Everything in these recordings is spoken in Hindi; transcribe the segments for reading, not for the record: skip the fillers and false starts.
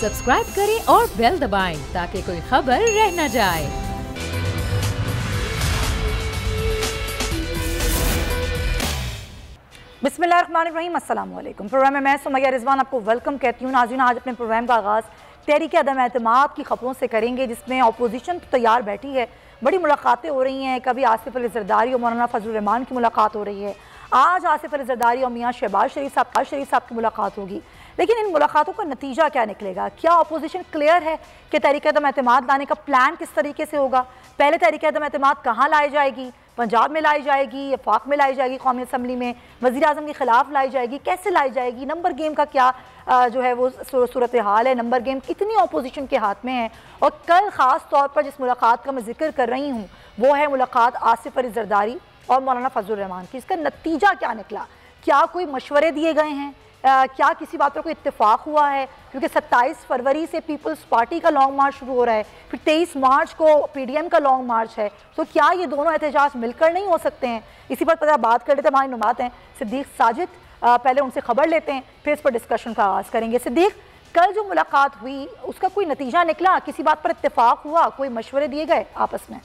सब्सक्राइब करें और बेल दबाएं ताकि कोई खबर रह न जाए। बिस्मिल्लाहिर्रहमानिर्रहीम, अस्सलाम वालेकुम। प्रोग्राम में मैं सुमैया रिजवान आपको वेलकम कहती हूँ। नाज़रीन, आज अपने प्रोग्राम का आगाज़ तहरीक अदम एतमाद की खबरों से करेंगे, जिसमें अपोजिशन तो तैयार बैठी है, बड़ी मुलाकातें हो रही हैं। कभी आसिफ अली ज़रदारी और मौलाना फजलुर रहमान की मुलाकात हो रही है, आज आसिफ अली ज़रदारी और मियाँ शहबाज शरीफ साहब की मुलाकात होगी। लेकिन इन मुलाकातों का नतीजा क्या निकलेगा? क्या अपोजिशन क्लियर है कि तहरीक अदम एतमाद लाने का प्लान किस तरीके से होगा? पहले तहरीक अदम एतमाद कहाँ लाई जाएगी? पंजाब में लाई जाएगी, वफाक में लाई जाएगी, कौमी असम्बली में वज़ीर आज़म के ख़िलाफ़ लाई जाएगी, कैसे लाई जाएगी? नंबर गेम का क्या जो है वो सूरत हाल है? नंबर गेम कितनी अपोजिशन के हाथ में है? और कल ख़ास तौर पर जिस मुलाकात का मैं जिक्र कर रही हूँ वो है मुलाकात आसिफ अली ज़रदारी और मौलाना फजलुर रहमान की। इसका नतीजा क्या निकला? क्या कोई मशवरे दिए गए हैं? क्या किसी बात पर कोई इत्तेफाक हुआ है? क्योंकि 27 फरवरी से पीपल्स पार्टी का लॉन्ग मार्च शुरू हो रहा है, फिर 23 मार्च को PDM का लॉन्ग मार्च है, तो क्या ये दोनों एहतजाज मिलकर नहीं हो सकते हैं? इसी पर पता बात कर लेते हैं। हमारे नुमात हैं सिद्दीक साजिद, पहले उनसे खबर लेते हैं, फिर इस पर डिस्कशन का आगाज़ करेंगे। सिद्दीक, कल जो मुलाकात हुई उसका कोई नतीजा निकला? किसी बात पर इत्तेफाक हुआ? कोई मशवरे दिए गए आपस में?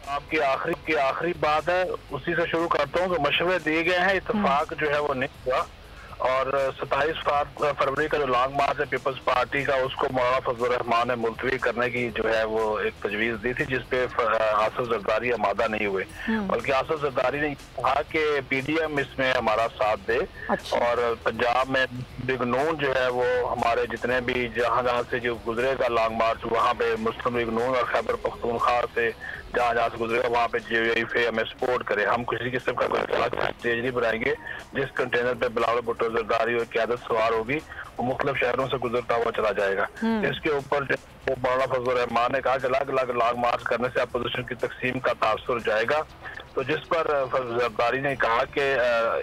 आपकी आखिरी बात है, उसी से शुरू करता हूँ कि मशवरे दिए गए हैं, इत्तेफाक जो है वो नहीं हुआ। और 27 फरवरी का जो लॉन्ग मार्च है पीपल्स पार्टी का, उसको मौलाना फजलुर रहमान ने मुलतवी करने की जो है वो एक तजवीज़ दी थी, जिसपे आसिफ ज़रदारी आमादा नहीं हुए। बल्कि आसिफ ज़रदारी ने कहा कि PDM इसमें हमारा साथ दे। अच्छा। और पंजाब में बिग नून जो है वो हमारे जितने भी जहाँ से जो गुजरेगा लॉन्ग मार्च, वहाँ पे मुस्लिम बिग नून और खैबर पख्तूनख्वा से जहाँ से गुजरेगा वहाँ पे JVI हमें सपोर्ट करे। हम किसी किस्म का कोई स्टेज नहीं बनाएंगे। जिस कंटेनर पे बिलावल भुट्टो ज़रदारी और क़यादत सवार होगी वो मुख्तलिफ शहरों से गुजरता हुआ चला जाएगा। इसके ऊपर मौलाना फजलुर रहमान ने कहा कि अलग अलग लॉन्ग मार्च करने से अपोजिशन की तकसीम का तासुर जाएगा। तो जिस पर ज़रदारी ने कहा कि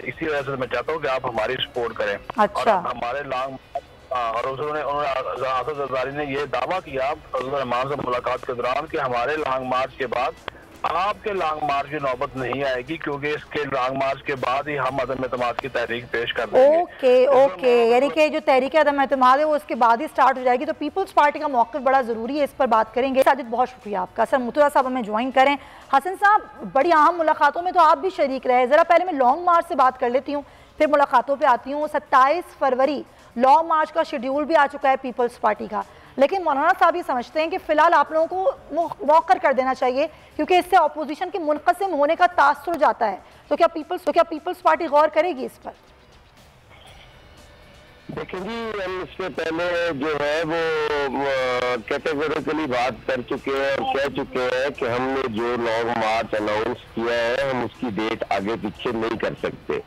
इसी वजह से मैं चाहता हूँ कि आप हमारी सपोर्ट करें। अच्छा। और हमारे लॉन्ग और उन्होंने आसिफ ज़रदारी ने यह दावा किया फजलुर रहमान से मुलाकात के दौरान कि हमारे लॉन्ग मार्च के बाद आपके लॉन्ग मार्च की नौबत नहीं आएगी, क्योंकि इसके लॉन्ग मार्च के बाद ही हम अदम एतमाद की तहरीक पेश कर देंगे। ओके, यानी कि जो तहरीक अदम एतमाद है वो उसके बाद ही स्टार्ट हो जाएगी। तो पीपल्स पार्टी का मौक़िफ़ बड़ा ज़रूरी है, इस पर बात करेंगे। साजिद, बहुत शुक्रिया आपका। सर मुतरा साहब हमें ज्वाइन करें। हसन साहब, बड़ी अहम मुलाकातों में तो आप भी शरीक रहे। ज़रा पहले मैं लॉन्ग मार्च से बात कर लेती हूँ, फिर मुलाकातों पर आती हूँ। 27 फरवरी लॉन्ग मार्च का शेड्यूल भी आ चुका है पीपल्स पार्टी का, लेकिन मौलाना साहब ये समझते हैं कि फ़िलहाल आप लोगों को मौक़िफ़ कर देना चाहिए, क्योंकि इससे अपोजिशन के मुनक़सिम होने का तासुर जाता है। तो क्या पीपल्स पार्टी गौर करेगी इस पर? देखिए जी, हम इससे पहले जो है वो कैटेगोरिकली बात कर चुके हैं और कह चुके हैं कि हमने जो लॉन्ग मार्च अनाउंस किया है हम उसकी डेट आगे पीछे नहीं कर सकते,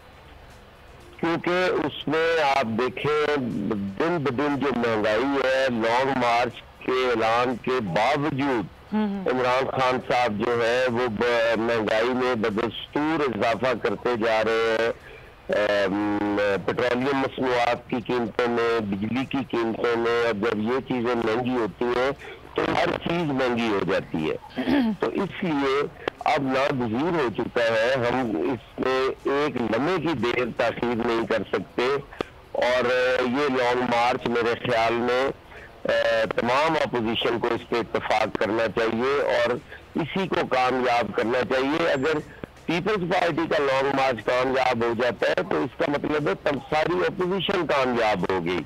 क्योंकि उसमें आप देखें दिन ब दिन जो महंगाई है, लॉन्ग मार्च के ऐलान के बावजूद इमरान खान साहब जो है वो महंगाई में बदस्तूर इजाफा करते जा रहे हैं। पेट्रोलियम मसनूआत की कीमतों में, बिजली की कीमतों में, और जब ये चीजें महंगी होती हैं तो हर चीज महंगी हो जाती है। तो इसलिए अब नागुज़ीर हो चुका है, हम इसमें एक लम्हे की देर ताख़ीर नहीं कर सकते। और ये लॉन्ग मार्च मेरे ख्याल में तमाम अपोजिशन को इस पर इत्तेफाक करना चाहिए और इसी को कामयाब करना चाहिए। अगर पीपल्स पार्टी का लॉन्ग मार्च कामयाब हो जाता है तो इसका मतलब है तब सारी अपोजिशन कामयाब होगी,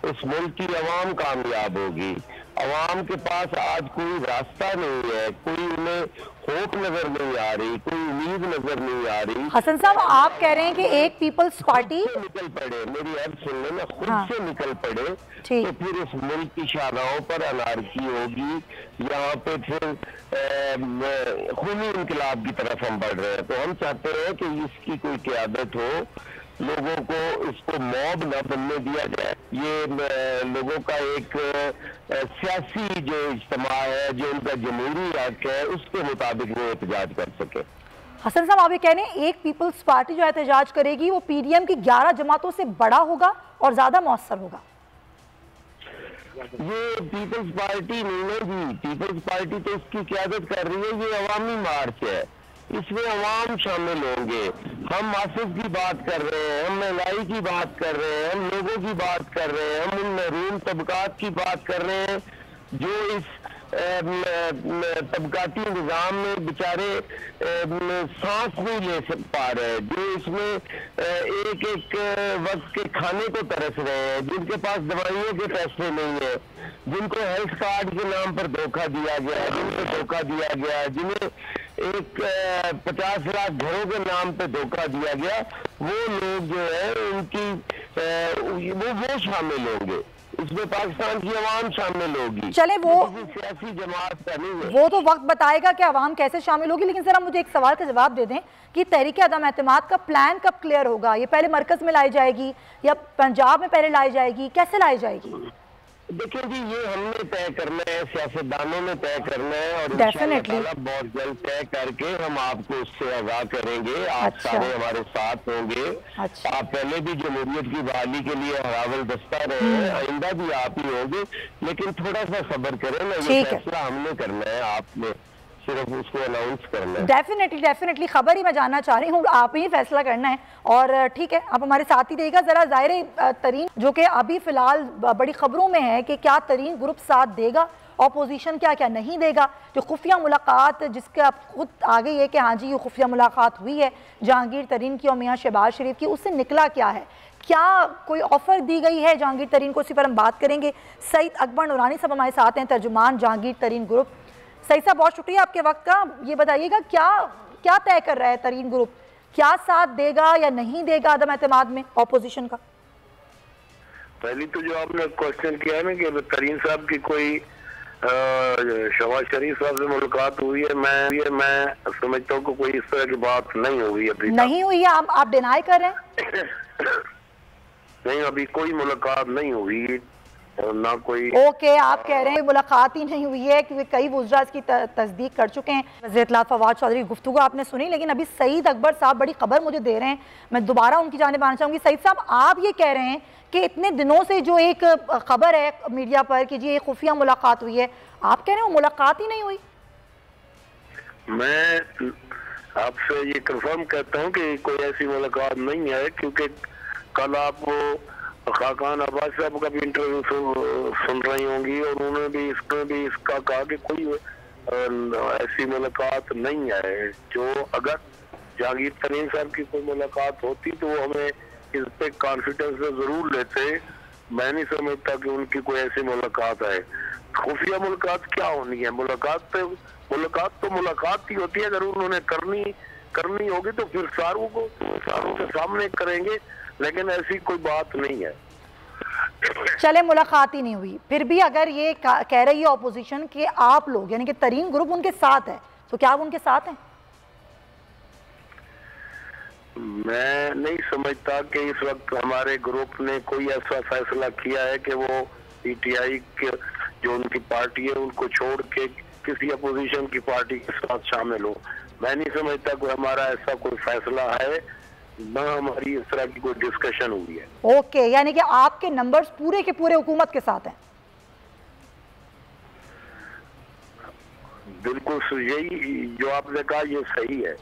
इस मुल्क की अवाम कामयाब होगी। अवाम के पास आज कोई रास्ता नहीं है, कोई उन्हें होप नजर नहीं आ रही, कोई उम्मीद नजर नहीं आ रही। हसन साहब, आप कह रहे हैं कि एक पीपल्स पार्टी निकल पड़े, मेरी अर्ज सुन लेना, खुद से निकल पड़े तो फिर इस मुल्क की शानाओं पर अनारकी होगी। यहाँ पे फिर खूनी इनकलाब की तरफ हम बढ़ रहे हैं। तो हम चाहते हैं कि इसकी कोई क़यादत हो, लोगों को इसको मॉब न बनने दिया जाए। ये लोगों का एक सियासी जो इज्तिमा है, जो उनका जमहूरी हक है, उसके मुताबिक वो एहतजाज कर सके। हसन साहब, आप ये कह रहे हैं एक पीपल्स पार्टी जो एहतजाज करेगी वो PDM की 11 जमातों से बड़ा होगा और ज्यादा मौसर होगा? ये पीपल्स पार्टी नहीं है जी, पीपल्स पार्टी तो उसकी क़यादत कर रही है, ये अवामी मार्च है। इसमें अवाम शामिल होंगे। हम मासिफ की बात कर रहे हैं, हम महंगाई की बात कर रहे हैं, हम लोगों की बात कर रहे हैं, हम उन महरूम तबकात की बात कर रहे हैं जो इस तबकाती निज़ाम में बेचारे सांस नहीं ले पा रहे, जो इसमें एक एक वक्त के खाने को तरस रहे हैं, जिनके पास दवाइयों के पैसे नहीं है, जिनको हेल्थ कार्ड के नाम पर धोखा दिया गया, जिनको धोखा दिया गया, जिन्हें एक 50 लाख घरों के नाम पे धोखा दिया गया, वो लोग जो है उनकी वो शामिल होंगे, इसमें पाकिस्तान की आवाम शामिल होगी। चले वो सियासी जमात का नहीं है, वो तो वक्त बताएगा कि आवाम कैसे शामिल होगी, लेकिन जरा मुझे एक सवाल का जवाब दे दें कि तहरीक अदम एतमाद का प्लान कब क्लियर होगा? ये पहले मरकज में लाई जाएगी या पंजाब में पहले लाई जाएगी, कैसे लाई जाएगी? देखिए जी, ये हमने तय करना है, सियासतदानों ने तय करना है, और डेफिनेटली बहुत जल्द तय करके हम आपको उससे आगाह करेंगे। आप अच्छा। सारे हमारे साथ होंगे। अच्छा। आप पहले भी जमहूरियत की बहाली के लिए हरावल दस्ता रहे हैं, आइंदा भी आप ही होंगे, लेकिन थोड़ा सा सब्र करें ना, ये फैसला हमने करना है, आपने सिर्फ उसको अनाउंस करना है। डेफिनेटली खबर ही मैं जानना चाह रही हूँ, आप ही फैसला करना है, और ठीक है आप हमारे साथ ही रहिएगा। जरा ज़ाहिर तरीन जो कि अभी फिलहाल बड़ी खबरों में है कि क्या तरीन ग्रुप साथ देगा, ऑपोजिशन क्या क्या नहीं देगा। जो खुफिया मुलाकात जिसके आप खुद आ गई है कि हाँ जी ये खुफिया मुलाकात हुई है जहांगीर तरीन की और मियाँ शहबाज शरीफ की, उससे निकला क्या है, क्या कोई ऑफर दी गई है जहांगीर तरीन को, उसी पर हम बात करेंगे। सईद अकबर नूरानी साहब हमारे साथ हैं, तर्जुमान जहांगीर तरीन ग्रुप। सईद साहब बहुत शुक्रिया आपके वक्त का, ये बताइएगा क्या क्या तय कर रहा है तरीन ग्रुप, क्या साथ देगा या नहीं देगा अदम एतमाद में ऑपोजिशन का? पहली तो जो आपने क्वेश्चन किया ना कि तरीन साहब की कोई शहबाज शरीफ साहब से मुलाकात हुई है, मैं समझता हूँ कि कोई इस तरह की बात नहीं हुई अभी नहीं हुई है, आप डिनाई कर रहे हैं? नहीं, अभी कोई मुलाकात नहीं हुई, ना कोई। ओके, आप कह रहे हैं मुलाकात ही नहीं हुई है क्योंकि कई वुज़रा इसकी तस्दीक कर चुके हैं। वज़ीर इत्तलात फवाद चौधरी की गुफ्तगू आपने सुनी, लेकिन अभी सईद अकबर साहब बड़ी खबर मुझे दे रहे हैं, मैं दोबारा उनकी जानिब आना चाहूँगी। सईद साहब, आप ये कह रहे हैं कि इतने दिनों से जो एक खबर है मीडिया पर कि जी एक खुफिया मुलाकात हुई है, आप कह रहे हैं वो मुलाकात ही नहीं हुई? मैं आपसे ये कंफर्म कहता हूँ कि कोई ऐसी मुलाकात नहीं है, क्योंकि कल आप खाकान अब्बास साहब का भी इंटरव्यू सुन रही होंगी और उन्होंने भी इसका कहा कि कोई ऐसी मुलाकात नहीं है। जो अगर जहांगीर तरीन साहब की कोई मुलाकात होती तो वो हमें इस पे कॉन्फिडेंस से जरूर लेते। मैं नहीं समझता कि उनकी कोई ऐसी मुलाकात है। खुफिया मुलाकात क्या होनी है? मुलाकात तो मुलाकात ही होती है। अगर उन्होंने करनी होगी तो फिर सारों के सामने करेंगे, लेकिन ऐसी कोई बात नहीं है। चले मुलाकात ही नहीं हुई, फिर भी अगर ये कह रही है ऑपोजिशन कि आप लोग यानी कि तरीन ग्रुप उनके साथ है, तो क्या आप उनके साथ हैं? मैं नहीं समझता कि इस वक्त हमारे ग्रुप ने कोई ऐसा फैसला किया है कि वो पीटीआई के जो उनकी पार्टी है उनको छोड़ के किसी अपोजिशन की पार्टी के साथ शामिल हो। मैं नहीं समझता कोई हमारा ऐसा कोई फैसला है, न हमारी इस तरह की कोई डिस्कशन हुई है। ओके, यानी कि आपके नंबर्स पूरे के पूरे हुकूमत के साथ हैं? बिल्कुल यही जो आपने कहा ये सही है।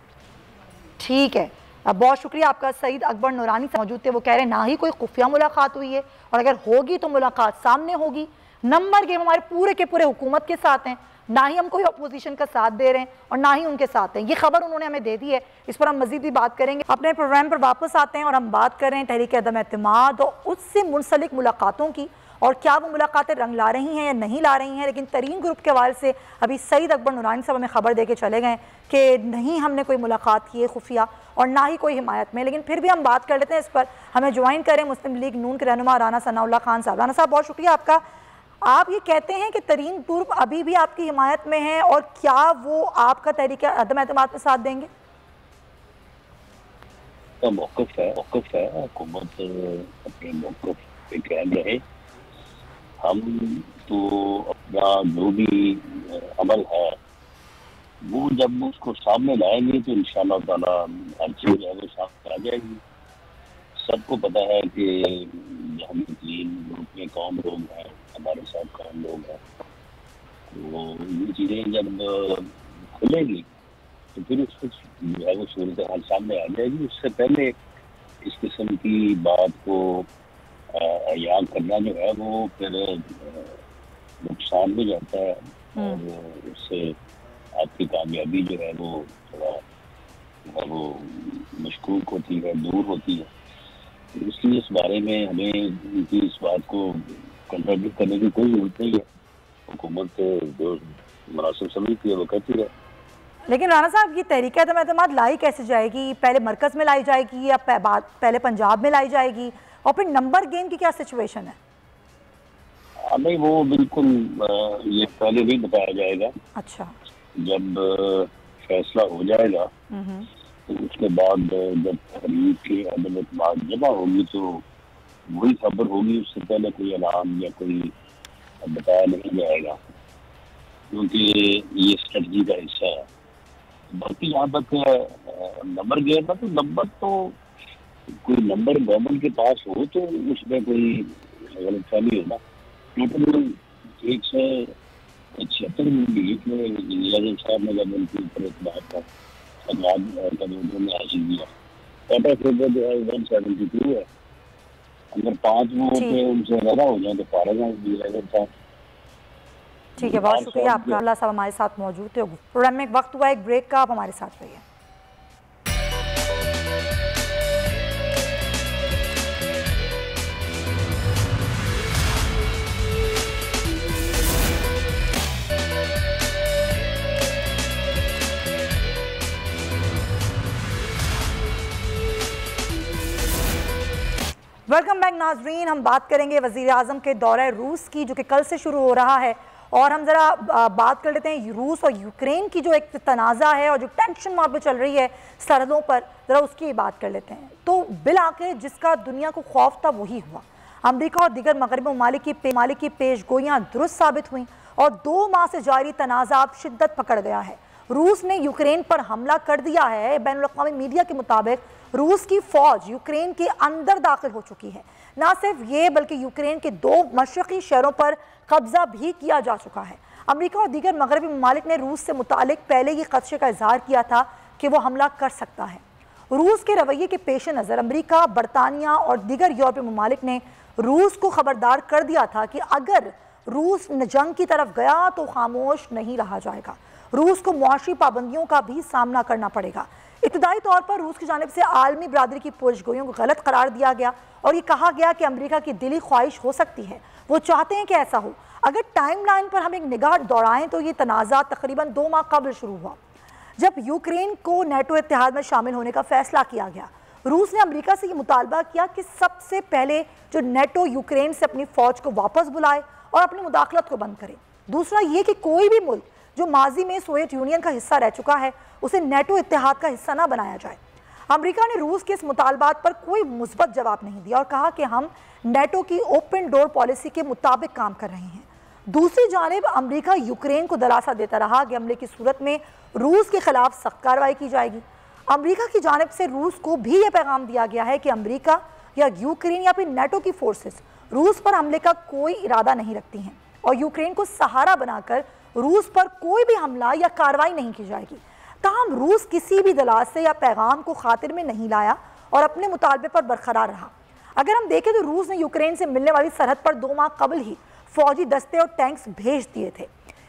ठीक है, अब बहुत शुक्रिया आपका। सईद अकबर नूरानी मौजूद थे, वो कह रहे हैं ना ही कोई खुफिया मुलाकात हुई है, और अगर होगी तो मुलाकात सामने होगी। नंबर गेम हमारे पूरे के पूरे हुकूमत के साथ हैं, ना ही हम कोई अपोजिशन का साथ दे रहे हैं और ना ही उनके साथ हैं। ये खबर उन्होंने हमें दे दी है, इस पर हम मजीद भी बात करेंगे। अपने प्रोग्राम पर वापस आते हैं और हम बात कर रहे हैं तहरीक अदम एतमाद और उससे मुंसलिक मुलाकातों की, और क्या वो मुलाकातें रंग ला रही हैं या नहीं ला रही हैं। लेकिन तरीन ग्रुप के हवाले से अभी सईद अकबर नूरानी साहब हमें खबर दे के चले गए कि नहीं हमने कोई मुलाकात की है खुफिया, और ना ही कोई हिमायत में। लेकिन फिर भी हम बात कर लेते हैं इस पर। हमें ज्वाइन करें मुस्लिम लीग नून के रहनुमा राना सनाउल्लाह खान साहब। राना साहब बहुत शुक्रिया आपका। आप ये कहते हैं कि तरीन ग्रुप अभी भी आपकी हिमायत में है, और क्या वो आपका तहरीक अदम एतमाद में साथ देंगे? मौक़िफ़ है हुकूमत अपने मौक़िफ़ पे कायम रहे। हम तो अपना जो भी अमल है वो जब उसको सामने लाएंगे तो इंशाअल्लाह ताला हर चीज़ है वो सामने आ जाएगी। सबको पता है कि हम तीन ग्रुप में कौम लोग हैं, हमारे साथ कौम लोग हैं, तो ये चीज़ें जब खुलेगी तो फिर उस वक्त जो है वो सूरत हाल सामने आ जाएगी। उससे पहले इस किस्म की बात को याद करना जो है वो फिर नुकसान भी जाता है और उससे आपकी कामयाबी जो है वो थोड़ा वो मशकूक होती है, दूर होती है। तो इसलिए इस बारे में हमें उनकी इस बात को कंट्रोल करने की कोई जरूरत नहीं है। हुकूमत जो मुनासिब समझती है वो कहती है। लेकिन राना साहब, ये तहरीक एतमाद लाई कैसे जाएगी? पहले मरकज़ में लाई जाएगी या पहले पंजाब में लाई जाएगी? और फिर नंबर गेम की क्या सिचुएशन है? नहीं, वो बिल्कुल ये पहले नहीं बताया जाएगा। अच्छा, जब फैसला हो जाएगा तो उसके बाद जब तहरीक की अदम जमा होगी तो वही खबर होगी। उससे पहले कोई ऐलान या कोई बताया नहीं जाएगा, क्योंकि ये स्ट्रेटजी का हिस्सा है। बाकी यहाँ तक नंबर गेम है, तो नंबर तो कोई नंबर गवर्नमेंट के पास हो तो उसमें कोई गलतफहमी हो ना। टोटल 176 मिनट में इंजीनियर साहब ने जब उनके ऊपर इतबार का ने हासिल किया, टाटा फिगर जो है 172 है। अगर 5 वोट उनसे ज़्यादा हो जाए तो फारग है इंजीनियर साहब। ठीक है, बहुत शुक्रिया आपका। अल्लाह साहब हमारे साथ मौजूद थे। प्रोग्राम में एक वक्त हुआ एक ब्रेक का, आप हमारे साथ रहिए। वेलकम बैक नाजरीन। हम बात करेंगे वज़ीर आज़म के दौरे रूस की, जो कि कल से शुरू हो रहा है। और हम ज़रा बात कर लेते हैं रूस और यूक्रेन की जो एक तनाज़ा है और जो टेंशन वहाँ पे चल रही है सरहदों पर, ज़रा उसकी बात कर लेते हैं। तो बिल आखिर जिसका दुनिया को खौफ था वही हुआ। अमेरिका और दीगर मगरबी ममालिक की पेशगोइयाँ दुरुस्त साबित हुई और 2 माह से जारी तनाज़ा अब शिद्दत पकड़ गया है। रूस ने यूक्रेन पर हमला कर दिया है। बैनुल-अक़वामी मीडिया के मुताबिक रूस की फ़ौज यूक्रेन के अंदर दाखिल हो चुकी है। ना सिर्फ ये, बल्कि यूक्रेन के 2 मशरक़ी शहरों पर कब्जा भी किया जा चुका है। अमेरिका और दीगर मगरबी ममालिक ने रूस से मुतालिक पहले ही खदशे का इजहार किया था कि वो हमला कर सकता है। रूस के रवैये के पेश नज़र अमेरिका, बरतानिया और दीगर यूरोपीय ममालिक ने रूस को खबरदार कर दिया था कि अगर रूस जंग की तरफ गया तो खामोश नहीं रहा जाएगा। रूस को मुआशी पाबंदियों का भी सामना करना पड़ेगा। इब्तदाई तौर पर रूस की जानिब से आलमी बरादरी की पेशगोइयों को गलत करार दिया गया और ये कहा गया कि अमेरिका की दिली ख्वाहिश हो सकती है, वो चाहते हैं कि ऐसा हो। अगर टाइमलाइन पर हम एक निगाह दौड़ाएं तो ये तनाज़ा तकरीबन 2 माह कबल शुरू हुआ, जब यूक्रेन को नेटो इत्तेहाद में शामिल होने का फैसला किया गया। रूस ने अमेरिका से ये मुतालबा किया कि सबसे पहले जो नेटो यूक्रेन से अपनी फ़ौज को वापस बुलाए और अपनी मुदाखलत को बंद करे। दूसरा ये कि कोई भी मुल्क जो माजी में सोवियत यूनियन का हिस्सा रह चुका है उसे नेटो इत्तेहाद का हिस्सा ना बनाया जाए। अमेरिका ने रूस के इस मुतालबात पर कोई मुस्बत जवाब नहीं दिया और कहा कि हम नेटो की ओपन डोर पॉलिसी के मुताबिक काम कर रहे हैं। दूसरी जानिब अमेरिका यूक्रेन को दिलासा देता रहा कि हमले की सूरत में रूस के खिलाफ सख्त कार्रवाई की जाएगी। अमेरिका की जानिब से रूस को भी यह पैगाम दिया गया है कि अमेरिका या यूक्रेन या फिर नेटो की फोर्सेस रूस पर हमले का कोई इरादा नहीं रखती हैं और यूक्रेन को सहारा बनाकर रूस पर कोई भी हमला या कार्रवाई नहीं की जाएगी। ताहम रूस किसी भी दलासे या पैगाम को खातिर में नहीं लाया और अपने मुतालबे पर बरकरार रहा। अगर हम देखें तो रूस ने यूक्रेन से मिलने वाली सरहद पर 2 माह कबल ही फौजी दस्ते और टैंक्स भेज दिए थे।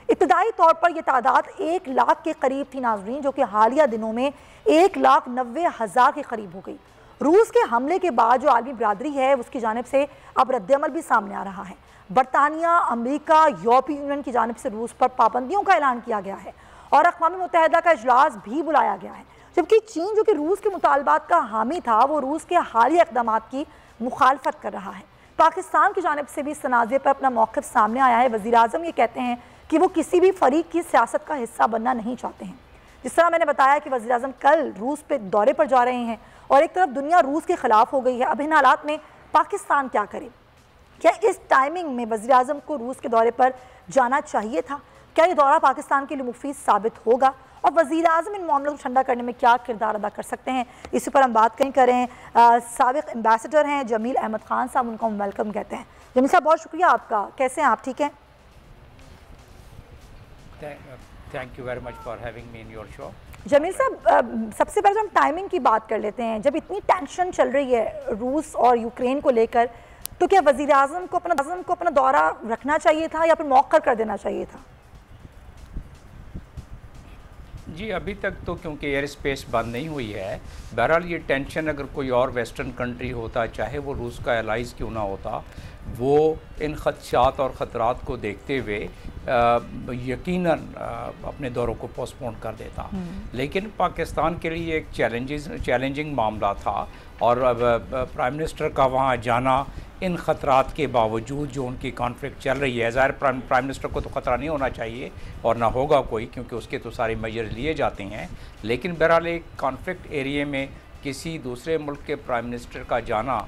इब्तदाई तौर पर यह तादाद 1 लाख के करीब थी नाजरीन, जो कि हालिया दिनों में 1,90,000 के करीब हो गई। रूस के हमले के बाद जो आलमी बरादरी है उसकी जानिब से अब रद्दअमल भी सामने आ रहा है। बरतानिया, अमेरिका, यूरोपीय यूनियन की जानिब से रूस पर पाबंदियों का ऐलान किया गया है और अक़वाम मुत्तहिदा का इजलास भी बुलाया गया है। जबकि चीन, जो कि रूस के मुतालबात का हामी था, वो रूस के हालिया इक़दामात की मुखालफत कर रहा है। पाकिस्तान की जानिब से भी इस तनाज़े पर अपना मौक़िफ़ सामने आया है। वज़ीर आज़म ये कहते हैं कि वो किसी भी फरीक की सियासत का हिस्सा बनना नहीं चाहते हैं। जिस तरह मैंने बताया कि वज़ीर आज़म कल रूस पे दौरे पर जा रहे हैं और एक तरफ दुनिया रूस के ख़िलाफ़ हो गई है। अब इन हालात में पाकिस्तान क्या करे? क्या इस टाइमिंग में वज़ीर आज़म को रूस के दौरे पर जाना चाहिए था? क्या ये दौरा पाकिस्तान के लिए मुफीद साबित होगा? और वज़ीर आज़म इन मामलों को ठंडा करने में क्या किरदार अदा कर सकते हैं, इसी पर हम बात करें। साबिक़ एम्बेसडर हैं जमील अहमद ख़ान साहब, उनको हम वेलकम कहते हैं। जमील साहब, बहुत शुक्रिया आपका। कैसे हैं आप? ठीक हैं? Thank you very much for having me in your show. Jameel साहब, सबसे पहले हम टाइमिंग की बात कर लेते हैं। जब इतनी टेंशन चल रही है रूस और यूक्रेन को लेकर, तो क्या वज़ीर आज़म को अपना दौरा रखना चाहिए था या फिर मौखर कर देना चाहिए था? जी, अभी तक तो क्योंकि एयर स्पेस बंद नहीं हुई है, बहरहाल ये टेंशन अगर कोई और वेस्टर्न कंट्री होता, चाहे वो रूस का एलाइज़ क्यों ना होता, वो इन खदशात और ख़तरात को देखते हुए यकीनन अपने दौरों को पोस्टपोन कर देता। लेकिन पाकिस्तान के लिए एक चैलेंजिंग मामला था और प्राइम मिनिस्टर का वहाँ जाना इन ख़तरात के बावजूद जो उनकी कॉन्फ्लिक्ट चल रही है, ज़ाहिर प्राइम मिनिस्टर को तो ख़तरा नहीं होना चाहिए और ना होगा कोई, क्योंकि उसके तो सारे मेजर लिए जाते हैं। लेकिन बहरहाल एक कॉन्फ्लिक्ट एरिया में किसी दूसरे मुल्क के प्राइम मिनिस्टर का जाना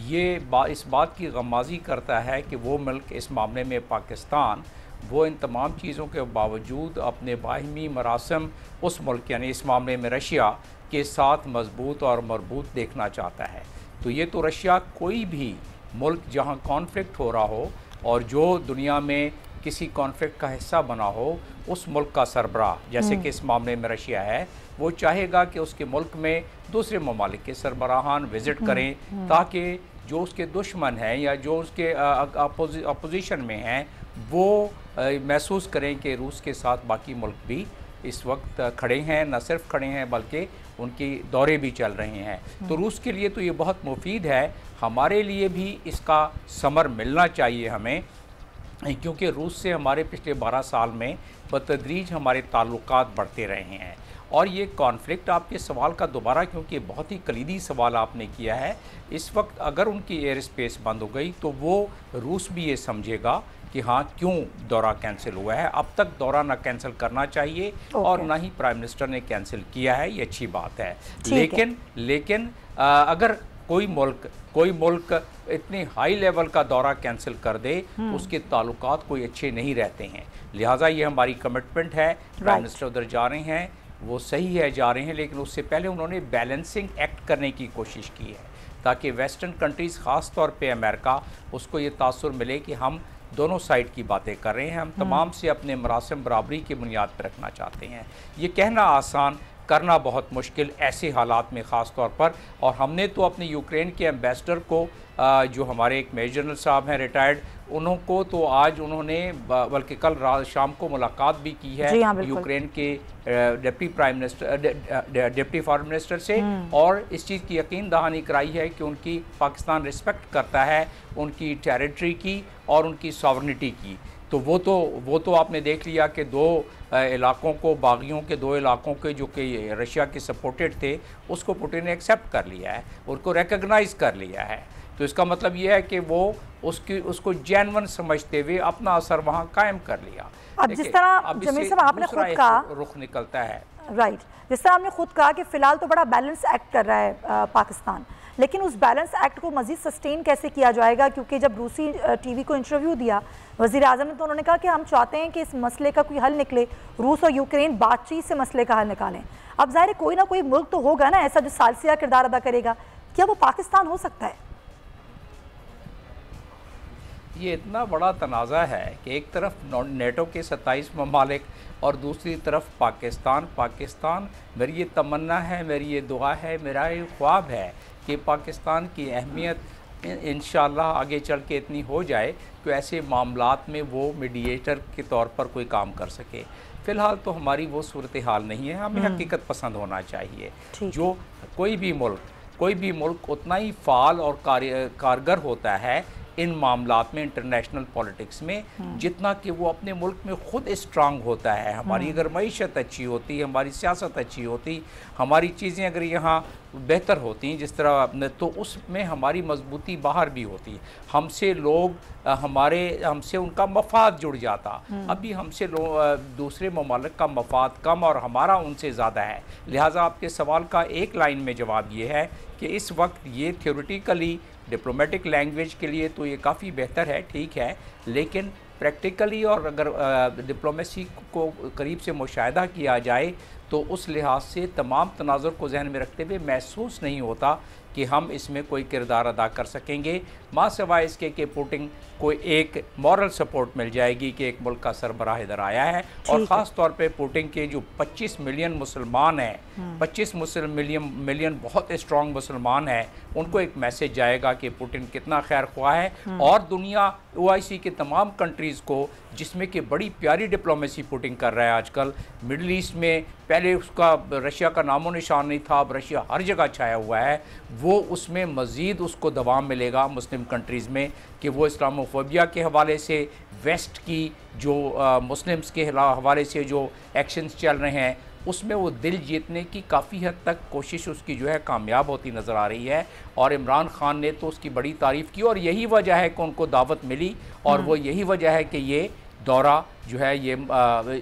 ये इस बात की गमाज़ी करता है कि वो मुल्क, इस मामले में पाकिस्तान, वो इन तमाम चीज़ों के बावजूद अपने बाहिमी मरासम उस मुल्क यानी इस मामले में रशिया के साथ मजबूत और मरबूत देखना चाहता है। तो ये तो रशिया कोई भी मुल्क जहाँ कॉन्फ्लिक्ट हो रहा हो और जो दुनिया में किसी कॉन्फ्लिक्ट का हिस्सा बना हो, उस मुल्क का सरबराह, जैसे कि इस मामले में रशिया है, वो चाहेगा कि उसके मुल्क में दूसरे ममालिक के सरबराहान विज़िट करें ताकि जो उसके दुश्मन हैं या जो उसके अपोजिशन में हैं वो महसूस करें कि रूस के साथ बाकी मुल्क भी इस वक्त खड़े हैं, न सिर्फ खड़े हैं बल्कि उनके दौरे भी चल रहे हैं। तो रूस के लिए तो ये बहुत मुफीद है, हमारे लिए भी इसका समर मिलना चाहिए हमें, क्योंकि रूस से हमारे पिछले 12 साल में बतदरीज हमारे ताल्लुकात बढ़ते रहे हैं। और ये कॉन्फ्लिक्ट, आपके सवाल का दोबारा, क्योंकि बहुत ही कलीदी सवाल आपने किया है, इस वक्त अगर उनकी एयर स्पेस बंद हो गई तो वो रूस भी ये समझेगा कि हाँ क्यों दौरा कैंसिल हुआ है। अब तक दौरा ना कैंसिल करना चाहिए और ना ही प्राइम मिनिस्टर ने कैंसिल किया है, ये अच्छी बात है। लेकिन अगर कोई मुल्क इतनी हाई लेवल का दौरा कैंसिल कर दे, उसके ताल्लुकात कोई अच्छे नहीं रहते हैं। लिहाजा ये हमारी कमिटमेंट है, प्राइम मिनिस्टर उधर जा रहे हैं, वो सही है जा रहे हैं, लेकिन उससे पहले उन्होंने बैलेंसिंग एक्ट करने की कोशिश की है ताकि वेस्टर्न कंट्रीज़, ख़ास तौर पे अमेरिका, उसको ये तासुर मिले कि हम दोनों साइड की बातें कर रहे हैं, हम तमाम से अपने मरासिम बराबरी की बुनियाद पर रखना चाहते हैं। ये कहना आसान, करना बहुत मुश्किल ऐसे हालात में ख़ास तौर पर। और हमने तो अपने यूक्रेन के एम्बेसडर को, जो हमारे एक मेजर जनरल साहब हैं रिटायर्ड, उनको तो आज उन्होंने बल्कि कल रात शाम को मुलाकात भी की है यूक्रेन के डिप्टी फॉरेन मिनिस्टर से, और इस चीज़ की यकीन दहानी कराई है कि उनकी पाकिस्तान रिस्पेक्ट करता है उनकी टेरिटरी की और उनकी सॉवरेनिटी की। तो वो तो आपने देख लिया कि दो इलाकों को, बागियों के दो इलाकों के जो कि रशिया के सपोर्टेड थे, उसको पुतिन ने एक्सेप्ट कर लिया है, उनको रिकग्नाइज़ कर लिया है। तो इसका मतलब ये है कि वो उसको जेन्युइन समझते हुए अपना असर वहाँ कायम कर लिया। अब जिस तरह जमील साहब आपने खुद कहा, रुख निकलता है, राइट, जिस तरह आपने खुद कहा कि फ़िलहाल तो बड़ा बैलेंस एक्ट कर रहा है पाकिस्तान, लेकिन उस बैलेंस एक्ट को मज़ीद सस्टेन कैसे किया जाएगा? क्योंकि जब रूसी टीवी को इंटरव्यू दिया वज़ीर आज़म ने, तो उन्होंने कहा कि हम चाहते हैं कि इस मसले का कोई हल निकले, रूस और यूक्रेन बातचीत से मसले का हल निकालें। अब ज़ाहिर है कोई ना कोई मुल्क तो होगा ना ऐसा जो सालसिया किरदार अदा करेगा, क्या वो पाकिस्तान हो सकता है? ये इतना बड़ा तनाज़ा है कि एक तरफ नेटो के 27 ममालिक और दूसरी तरफ पाकिस्तान। मेरी ये तमन्ना है, मेरी ये दुआ है, मेरा ये ख्वाब है कि पाकिस्तान की अहमियत इंशाअल्लाह आगे चल के इतनी हो जाए कि ऐसे मामलात में वो मीडिएटर के तौर पर कोई काम कर सके। फ़िलहाल तो हमारी वो सूरत हाल नहीं है, हमें हकीकत पसंद होना चाहिए। जो कोई भी मुल्क उतना ही फ़ाल और कारगर होता है इन मामलात में, इंटरनेशनल पॉलिटिक्स में, जितना कि वो अपने मुल्क में ख़ुद स्ट्रांग होता है। हमारी अगर मईशत अच्छी होती, हमारी सियासत अच्छी होती, हमारी चीज़ें अगर यहाँ बेहतर होती जिस तरह, तो उसमें हमारी मजबूती बाहर भी होती। हमसे उनका मफाद जुड़ जाता। अभी हमसे दूसरे ममालिक का मफाद कम और हमारा उनसे ज़्यादा है। लिहाजा आपके सवाल का एक लाइन में जवाब ये है कि इस वक्त ये थ्योरेटिकली डिप्लोमेटिक लैंग्वेज के लिए तो ये काफ़ी बेहतर है, ठीक है, लेकिन प्रैक्टिकली और अगर डिप्लोमेसी को करीब से मुशाहिदा किया जाए तो उस लिहाज से तमाम तनाज़ुर को जहन में रखते हुए महसूस नहीं होता कि हम इसमें कोई किरदार अदा कर सकेंगे, माँ सिवाय इसके कि पुटिन को एक मॉरल सपोर्ट मिल जाएगी कि एक मुल्क का सरबराह इधर आया है। और ख़ास तौर पे पुटिन के जो 25 मिलियन मुसलमान हैं, 25 मिलियन बहुत स्ट्रॉन्ग मुसलमान हैं, उनको एक मैसेज जाएगा कि पुटिन कितना खैर ख्वाह है। और दुनिया OIC के तमाम कंट्रीज़ को, जिसमें कि बड़ी प्यारी डिप्लोमेसी पुटिन कर रहा है आजकल मिडल ईस्ट में, पहले उसका रशिया का नामो निशान नहीं था, अब रशिया हर जगह छाया हुआ है, वो उसमें मज़ीद उसको दवाम मिलेगा मुस्लिम कंट्रीज़ में कि वो इस्लामोफोबिया के हवाले से, वेस्ट की जो मुस्लिम्स के हवाले से जो एक्शंस चल रहे हैं, उसमें वो दिल जीतने की काफ़ी हद तक कोशिश उसकी जो है कामयाब होती नज़र आ रही है। और इमरान खान ने तो उसकी बड़ी तारीफ़ की और यही वजह है कि उनको दावत मिली और वो यही वजह है कि ये दौरा जो है ये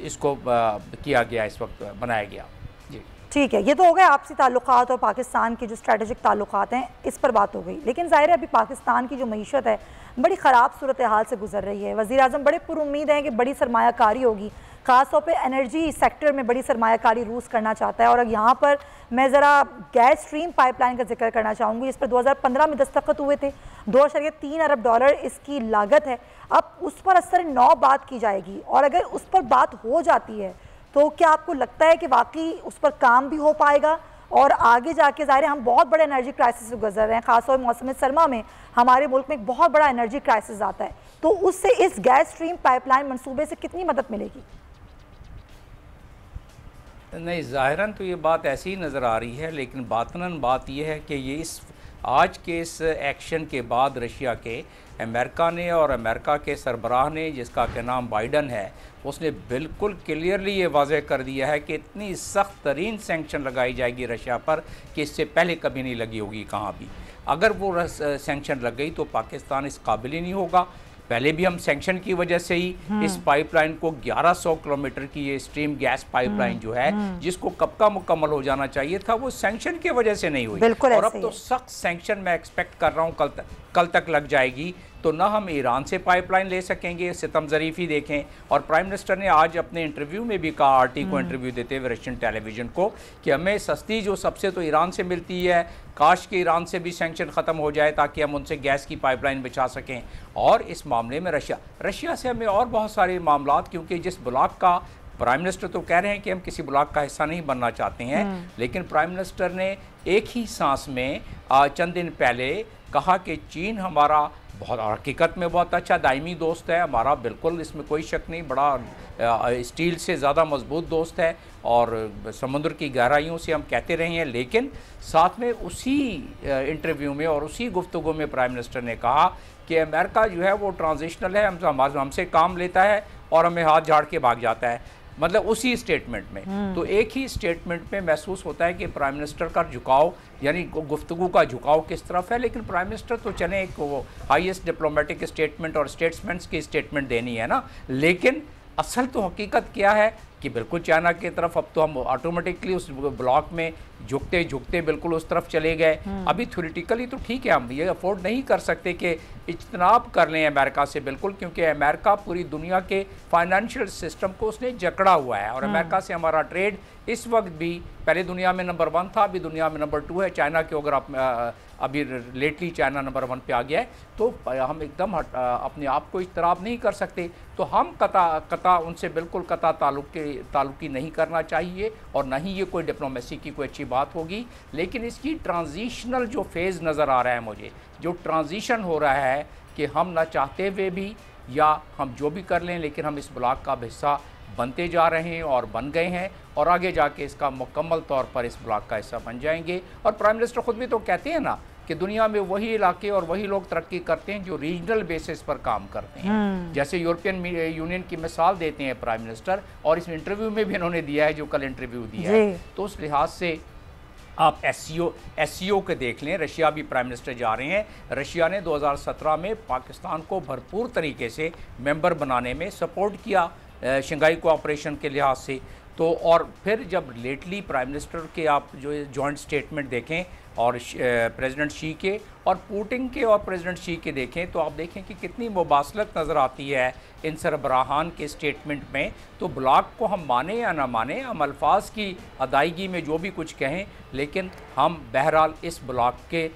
इसको किया गया, इस वक्त बनाया गया। जी ठीक है, ये तो हो गए आपसी ताल्लुकात और पाकिस्तान के जो स्ट्रेटेजिक ताल्लुकात हैं, इस पर बात हो गई। लेकिन ज़ाहिर है अभी पाकिस्तान की जो मईशत है बड़ी ख़राब सूरत हाल से गुजर रही है। वज़ीर आज़म बड़े पुरुम्मीद हैं कि बड़ी सरमायाकारी होगी, ख़ास तौर पे एनर्जी सेक्टर में बड़ी सरमायाकारी रूस करना चाहता है। और यहाँ पर मैं ज़रा गैस स्ट्रीम पाइपलाइन का जिक्र करना चाहूँगी, इस पर 2015 में दस्तखत हुए थे, $2.3 अरब इसकी लागत है। अब उस पर असर 9 बात की जाएगी और अगर उस पर बात हो जाती है तो क्या आपको लगता है कि वाकई उस पर काम भी हो पाएगा? और आगे जाके ज़ाहिर है हम बहुत बड़े एनर्जी क्राइसिस से गुजर रहे हैं, ख़ासतौर मौसम सरमा में हमारे मुल्क में एक बहुत बड़ा एनर्जी क्राइसिस आता है, तो उससे इस गैस स्ट्रीम पाइपलाइन मंसूबे से कितनी मदद मिलेगी? नहीं, ज़ाहिरन तो ये बात ऐसी ही नज़र आ रही है, लेकिन बातनन बात यह है कि ये इस आज के इस एक्शन के बाद रशिया के अमेरिका ने और अमेरिका के सरबराह ने, जिसका के नाम बाइडन है, उसने बिल्कुल क्लियरली ये वाज़ेह कर दिया है कि इतनी सख्त तरीन सैंक्शन लगाई जाएगी रशिया पर कि इससे पहले कभी नहीं लगी होगी कहाँ भी। अगर वो सैंक्शन लग गई तो पाकिस्तान इस काबिल ही नहीं होगा। पहले भी हम सैंक्शन की वजह से ही इस पाइपलाइन को 1100 किलोमीटर की ये स्ट्रीम गैस पाइपलाइन जो है, जिसको कब का मुकम्मल हो जाना चाहिए था, वो सैंक्शन की वजह से नहीं हुई। और अब तो सख्त सैंक्शन मैं एक्सपेक्ट कर रहा हूँ कल तक लग जाएगी। तो ना हम ईरान से पाइपलाइन ले सकेंगे, सितम ज़रीफ़ी देखें। और प्राइम मिनिस्टर ने आज अपने इंटरव्यू में भी कहा, RT को इंटरव्यू देते हुए रशियन टेलीविज़न को, कि हमें सस्ती जो सबसे तो ईरान से मिलती है, काश के ईरान से भी सैंक्शन ख़त्म हो जाए ताकि हम उनसे गैस की पाइपलाइन बिछा सकें। और इस मामले में रशिया से हमें और बहुत सारे मामलात, क्योंकि जिस ब्लॉक का प्राइम मिनिस्टर तो कह रहे हैं कि हम किसी ब्लॉक का हिस्सा नहीं बनना चाहते हैं, लेकिन प्राइम मिनिस्टर ने एक ही सांस में चंद दिन पहले कहा कि चीन हमारा बहुत हकीकत में बहुत अच्छा दायमी दोस्त है हमारा, बिल्कुल इसमें कोई शक नहीं, बड़ा स्टील से ज़्यादा मजबूत दोस्त है और समुद्र की गहराइयों से हम कहते रहे हैं। लेकिन साथ में उसी इंटरव्यू में और उसी गुफ्तगू में प्राइम मिनिस्टर ने कहा कि अमेरिका जो है वो ट्रांजिशनल है, हमसे काम लेता है और हमें हाथ झाड़ के भाग जाता है, मतलब उसी स्टेटमेंट में। तो एक ही स्टेटमेंट में महसूस होता है कि प्राइम मिनिस्टर का झुकाव, यानी गुफ्तगू का झुकाव किस तरफ है। लेकिन प्राइम मिनिस्टर तो चले एक वो हाईएस्ट डिप्लोमेटिक स्टेटमेंट और स्टेट्समैन्स की स्टेटमेंट देनी है ना, लेकिन असल तो हकीकत क्या है कि बिल्कुल चाइना की तरफ अब तो हम ऑटोमेटिकली उस ब्लॉक में झुकते झुकते बिल्कुल उस तरफ चले गए। अभी थ्योरेटिकली तो ठीक है, हम ये अफोर्ड नहीं कर सकते कि इज्तनाब कर लें अमेरिका से, बिल्कुल, क्योंकि अमेरिका पूरी दुनिया के फाइनेंशियल सिस्टम को उसने जकड़ा हुआ है और अमेरिका से हमारा ट्रेड इस वक्त भी पहले दुनिया में नंबर 1 था, अभी दुनिया में नंबर 2 है। चाइना के अगर आप अभी लेटली चाइना नंबर 1 पे आ गया है, तो हम एकदम अपने आप को इज्तनाब नहीं कर सकते। तो हम कता उनसे बिल्कुल कता ताल्लुकी नहीं करना चाहिए और ना ही ये कोई डिप्लोमेसी की कोई अच्छी बात होगी। लेकिन इसकी ट्रांजिशनल जो फेज़ नज़र आ रहा है मुझे, जो ट्रांजिशन हो रहा है कि हम ना चाहते हुए भी या हम जो भी कर लें, लेकिन हम इस ब्लॉक का हिस्सा बनते जा रहे हैं और बन गए हैं और आगे जाके इसका मुकम्मल तौर पर इस ब्लॉक का हिस्सा बन जाएंगे। और प्राइम मिनिस्टर ख़ुद भी तो कहते हैं ना कि दुनिया में वही इलाके और वही लोग तरक्की करते हैं जो रीजनल बेसिस पर काम करते हैं। जैसे यूरोपियन यूनियन की मिसाल देते हैं प्राइम मिनिस्टर, और इस इंटरव्यू में भी इन्होंने दिया है जो कल इंटरव्यू दिया है। तो उस लिहाज से आप एससीओ के देख लें, रशिया भी प्राइम मिनिस्टर जा रहे हैं। रशिया ने 2017 में पाकिस्तान को भरपूर तरीके से मेंबर बनाने में सपोर्ट किया शंघाई कोऑपरेशन के लिहाज से। तो और फिर जब लेटली प्राइम मिनिस्टर के आप जो जॉइंट स्टेटमेंट देखें, और प्रेसिडेंट शी के और पुतिन के और प्रेसिडेंट शी के देखें तो आप देखें कि कितनी मुबासलत नज़र आती है इन सरबराहान के स्टेटमेंट में। तो ब्लॉक को हम माने या ना माने, हम अल्फाज की अदायगी में जो भी कुछ कहें, लेकिन हम बहरहाल इस ब्लॉक के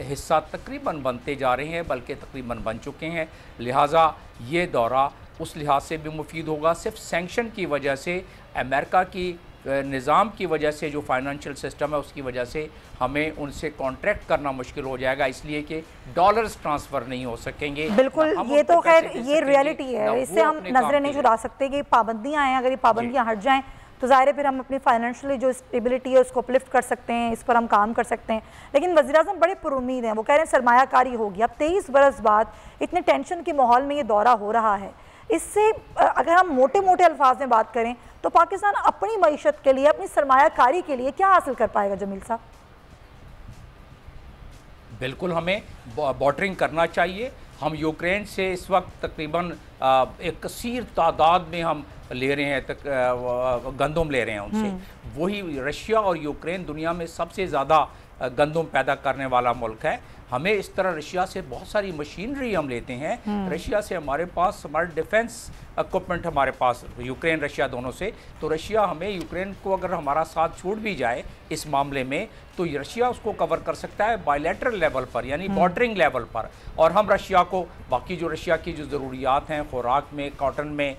हिस्सा तकरीबन बनते जा रहे हैं, बल्कि तकरीबन बन चुके हैं। लिहाजा ये दौरा उस लिहाज से भी मुफीद होगा। सिर्फ सैंक्शन की वजह से, अमेरिका की निज़ाम की वजह से, जो फाइनेंशियल सिस्टम है उसकी वजह से हमें उनसे कॉन्ट्रैक्ट करना मुश्किल हो जाएगा, इसलिए कि डॉलर्स ट्रांसफ़र नहीं हो सकेंगे। बिल्कुल, ये तो खैर ये रियलिटी है, इससे हम नजरें नहीं चुरा सकते कि पाबंदियाँ हैं। अगर ये पाबंदियाँ हट जाएँ तो ज़ाहिर है फिर हम अपनी फाइनेंशियली जो स्टेबिलिटी है उसको अपलिफ्ट कर सकते हैं, इस पर हम काम कर सकते हैं। लेकिन वज़ीर-ए-आज़म बड़े पुरुमीद हैं, वो कह रहे हैं सरमायाकारी होगी। अब 23 बरस बाद इतने टेंशन के माहौल में ये दौरा हो रहा है, इससे अगर हम मोटे मोटे अल्फाज में बात करें तो पाकिस्तान अपनी मईशत के लिए, अपनी सरमायाकारी के लिए क्या हासिल कर पाएगा जमील साहब? बिल्कुल हमें बॉर्डरिंग करना चाहिए। हम यूक्रेन से इस वक्त तकरीबन एक कसीर तादाद में हम ले रहे हैं, गंदम ले रहे हैं उनसे। वही रशिया और यूक्रेन दुनिया में सबसे ज़्यादा गंदम पैदा करने वाला मुल्क है। हमें इस तरह रशिया से बहुत सारी मशीनरी हम लेते हैं, रशिया से हमारे पास स्मार्ट डिफेंस इक्विपमेंट हमारे पास, यूक्रेन रशिया दोनों से। तो रशिया हमें, यूक्रेन को अगर हमारा साथ छूट भी जाए इस मामले में तो रशिया उसको कवर कर सकता है बायलैटरल लेवल पर, यानी बॉर्डरिंग लेवल पर। और हम रशिया को बाकी जो रशिया की जो ज़रूरियात हैं, खुराक में, कॉटन में,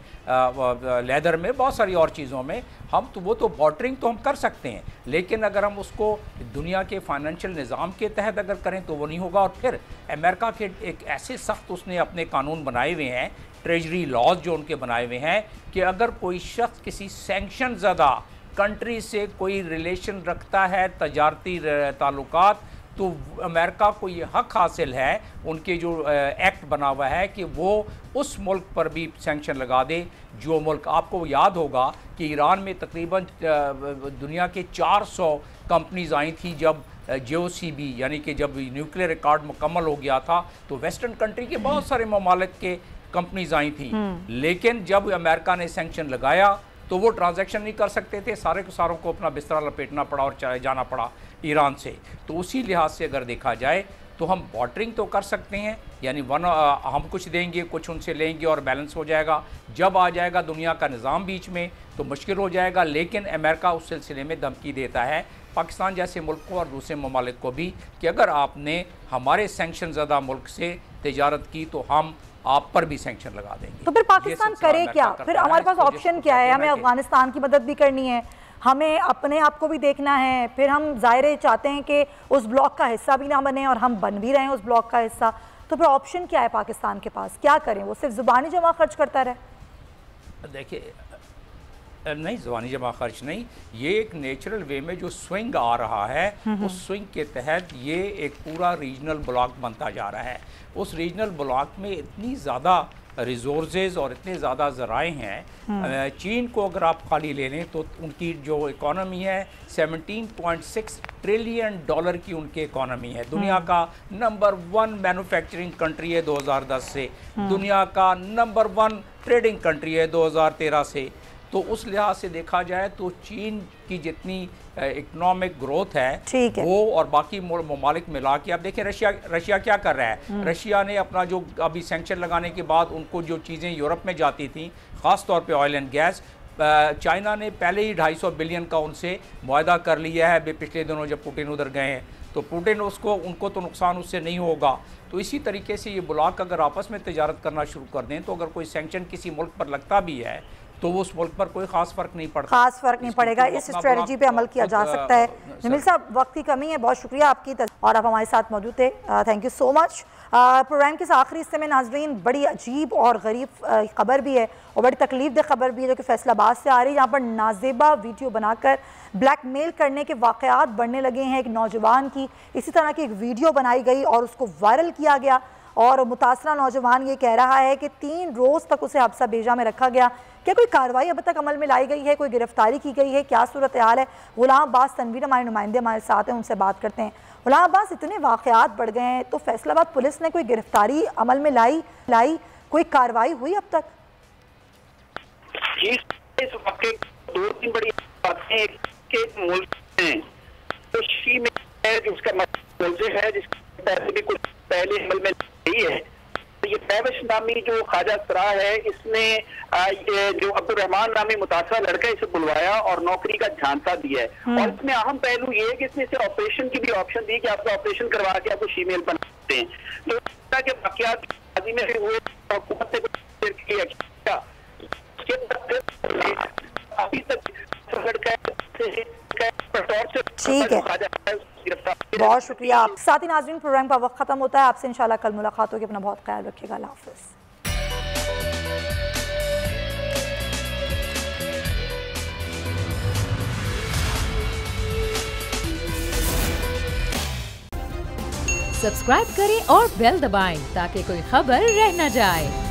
लेदर में, बहुत सारी और चीज़ों में, हम तो वो तो बॉर्डरिंग तो हम कर सकते हैं, लेकिन अगर हम उसको दुनिया के फाइनेंशियल निज़ाम के तहत अगर करें तो वो नहीं होगा। और फिर अमेरिका के एक ऐसे सख्त उसने अपने कानून बनाए हुए हैं, ट्रेजरी लॉज जो उनके बनाए हुए हैं, कि अगर कोई शख्स किसी सैंक्शन ज़दा कंट्री से कोई रिलेशन रखता है, तजारती ताल्लुकात, तो अमेरिका को ये हक हासिल है, उनके जो एक्ट बना हुआ है, कि वो उस मुल्क पर भी सैंक्शन लगा दे जो मुल्क, आपको याद होगा कि ईरान में तकरीबन दुनिया के 400 कंपनीज आई थी जब JOCB यानी कि जब न्यूक्लियर रिकॉर्ड मुकम्मल हो गया था, तो वेस्टर्न कंट्री के बहुत सारे ममालिक के कंपनीज आई थी। लेकिन जब अमेरिका ने सैंक्शन लगाया तो वो ट्रांजैक्शन नहीं कर सकते थे, सारे के सारों को अपना बिस्तरा लपेटना पड़ा और जाना पड़ा ईरान से। तो उसी लिहाज से अगर देखा जाए तो हम बॉर्डरिंग तो कर सकते हैं, यानी हम कुछ देंगे, कुछ उनसे लेंगे और बैलेंस हो जाएगा। जब आ जाएगा दुनिया का निज़ाम बीच में तो मुश्किल हो जाएगा। लेकिन अमेरिका उस सिलसिले में धमकी देता है पाकिस्तान जैसे मुल्क को और दूसरे ममालिक को भी, कि अगर आपने हमारे सैंक्शन ज़्यादा मुल्क से तिजारत की तो हम आप पर भी सैंक्शन लगा देंगे। तो फिर पाकिस्तान करे क्या? फिर हमारे पास ऑप्शन क्या है? हमें अफगानिस्तान की मदद भी करनी है, हमें अपने आप को भी देखना है, फिर हम ज़ाहिर चाहते हैं कि उस ब्लॉक का हिस्सा भी ना बने, और हम बन भी रहे हैं उस ब्लॉक का हिस्सा। तो फिर ऑप्शन क्या है पाकिस्तान के पास? क्या करें? वो सिर्फ ज़ुबानी जमा खर्च करता रहे? देखिए, नहीं, ज़बानी जमा खर्च नहीं, ये एक नेचुरल वे में जो स्विंग आ रहा है, उस स्विंग के तहत ये एक पूरा रीजनल ब्लॉक बनता जा रहा है। उस रीजनल ब्लॉक में इतनी ज़्यादा रिसोर्सेज और इतने ज़्यादा ज़राए हैं। चीन को अगर आप खाली ले लें तो उनकी जो इकॉनमी है 17.6 ट्रिलियन डॉलर की उनकी इकॉनमी है। दुनिया का नंबर 1 मैन्युफैक्चरिंग कंट्री है 2010 से, दुनिया का नंबर 1 ट्रेडिंग कंट्री है 2013 से। तो उस लिहाज से देखा जाए तो चीन की जितनी इकोनॉमिक ग्रोथ है वो और बाकी ममालिक मिला के, अब देखिए रशिया क्या कर रहा है। रशिया ने अपना जो अभी सैंक्शन लगाने के बाद उनको जो चीज़ें यूरोप में जाती थी, ख़ास तौर पे ऑयल एंड गैस, चाइना ने पहले ही 250 बिलियन का उनसे मुआहदा कर लिया है। पिछले दिनों जब पुतिन उधर गए हैं तो पुतिन उनको तो नुकसान उससे नहीं होगा। तो इसी तरीके से ये ब्लॉक अगर आपस में तिजारत करना शुरू कर दें तो अगर कोई सैंक्शन किसी मुल्क पर लगता भी है तो वो उस मुल्क पर कोई खास फर्क नहीं पड़ता, खास फर्क नहीं पड़ेगा। इस स्ट्रेटजी पे अमल किया जा सकता है। जमील साहब, वक्त की कमी है, बहुत शुक्रिया आपकी और आप हमारे साथ मौजूद थे, thank you so much. Programme के आखिरी हिस्से में नाजरीन बड़ी अजीब और गरीब खबर भी है और बड़ी तकलीफ दह खबर भी है जो कि फैसलाबाद से आ रही है, जहाँ पर नाजेबा वीडियो बनाकर ब्लैकमेल करने के वाक़यात बढ़ने लगे हैं। एक नौजवान की इसी तरह की एक वीडियो बनाई गई और उसको वायरल किया गया और मुतासरा नौजवान ये कह रहा है कि 3 रोज़ तक उसे हब्सा बेजा में रखा गया। क्या कोई कार्रवाई अब तक अमल में लाई गई है? कोई गिरफ्तारी की गई है? क्या सूरत हाल है? गुलाम अब्बास तनवीर हमारे नुमाइंदे हमारे साथ हैं, उनसे बात करते हैं। गुलाम अब्बास, इतने वाक़यात बढ़ गए हैं तो फैसलाबाद पुलिस ने कोई गिरफ्तारी अमल में लाई कोई कार्रवाई हुई अब तक? इस वाक़े 2-3 बड़ी बातें के मुल्क हैं तो शी में है कि उसका मसला है जिसके पहले भी कुछ पहले अमल में नहीं है। ये तैवश नामी जो ख्वाजा सरा है, इसने ये जो अब्दुर्रहमान नामी मुतासरा लड़का इसे बुलवाया और नौकरी का झांसा दिया है। और इसमें अहम पहलू ये है कि इसने इसे ऑपरेशन की भी ऑप्शन दी कि आपको ऑपरेशन करवा के आपको शीमेल बना सकते हैं। तो इस तरह के वाकयात में हुए हुकूमत ने अभी तक ठीक है, बहुत शुक्रिया आप। साथ ही नाज़रीन, प्रोग्राम का वक्त खत्म होता है। आपसे इंशाल्लाह कल मुलाकात होगी। अपना बहुत ख्याल रखिएगा। अल्लाह हाफ़िज़। सब्सक्राइब करें और बेल दबाएं ताकि कोई खबर रह न जाए।